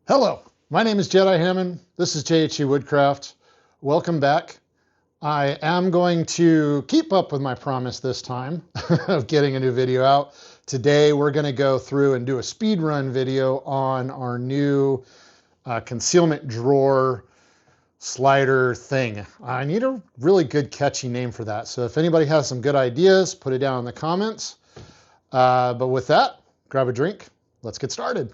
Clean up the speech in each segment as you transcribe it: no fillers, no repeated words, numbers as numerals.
Hello, my name is Jedi Hammond. This is JHGWoodCraft. Welcome back. I am going to keep up with my promise this time of getting a new video out. Today we're going to go through and do a speed run video on our new concealment drawer slider thing. I need a really good catchy name for that. So if anybody has some good ideas, put it down in the comments. But with that, grab a drink. Let's get started.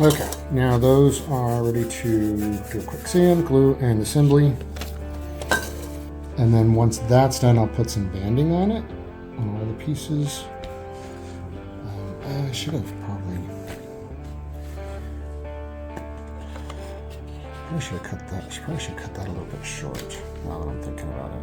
Okay, now those are ready to do a quick sand, glue, and assembly. And then once that's done, I'll put some banding on it, on all the pieces. I should have probably should have cut that. Probably should cut that a little bit short. Now that I'm thinking about it.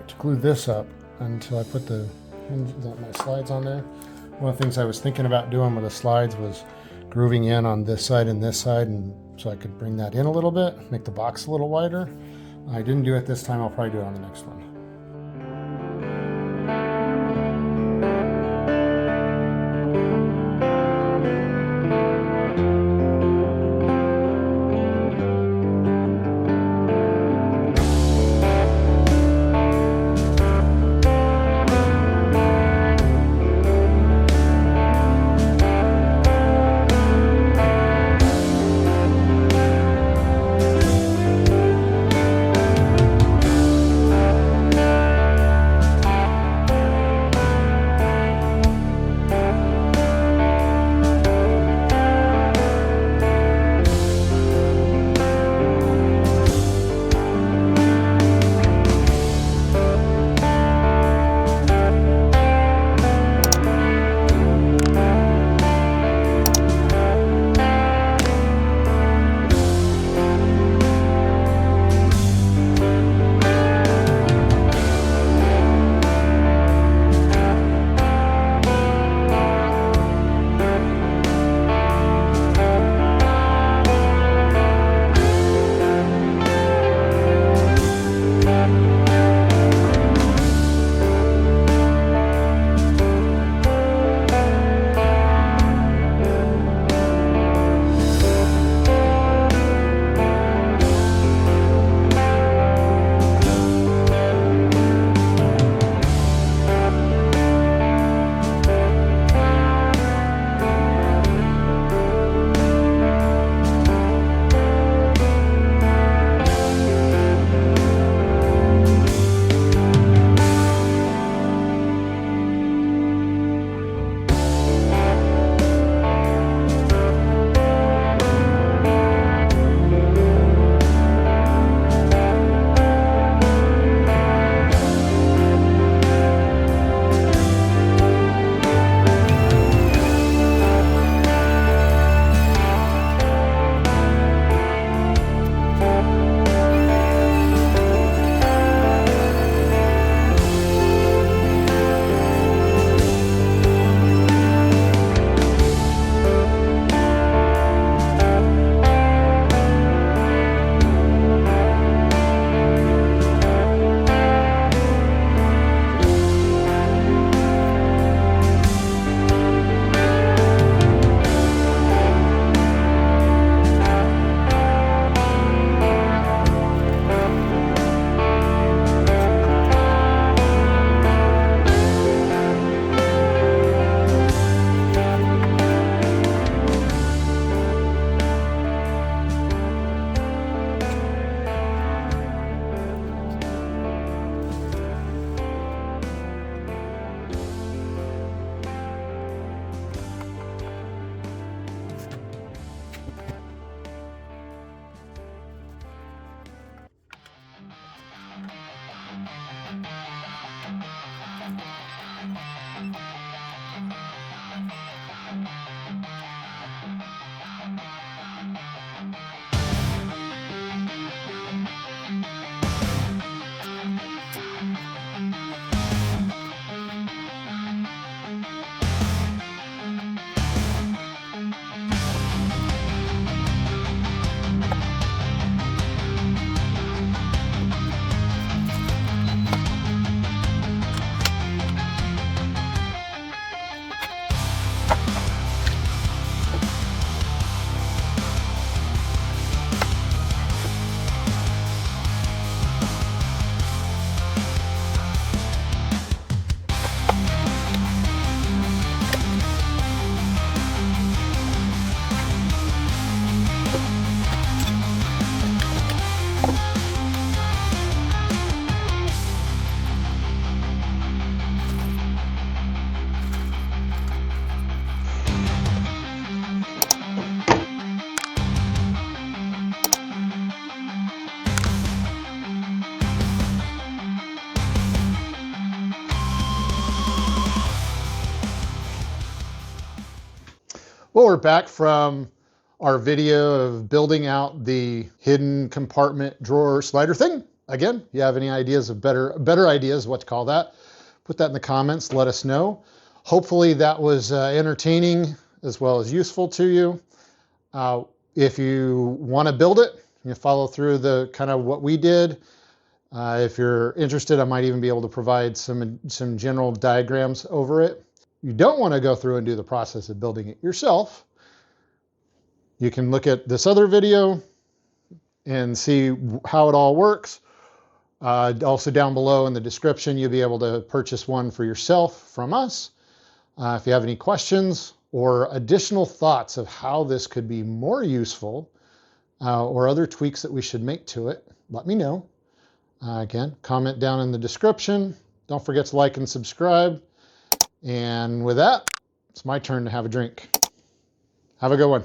to glue this up until I put my slides on there. One of the things I was thinking about doing with the slides was grooving in on this side and this side, and so I could bring that in a little bit, make the box a little wider. I didn't do it this time. I'll probably do it on the next one. Well, we're back from our video of building out the hidden compartment drawer slider thing. Again, if you have any ideas of better ideas, what to call that, put that in the comments, let us know. Hopefully that was entertaining as well as useful to you. If you want to build it, you follow through the kind of what we did. If you're interested, I might even be able to provide some general diagrams over it. You don't want to go through and do the process of building it yourself. You can look at this other video and see how it all works. Also down below in the description, you'll be able to purchase one for yourself from us. If you have any questions or additional thoughts of how this could be more useful or other tweaks that we should make to it, let me know. Again, comment down in the description. Don't forget to like and subscribe. And with that, it's my turn to have a drink. Have a good one.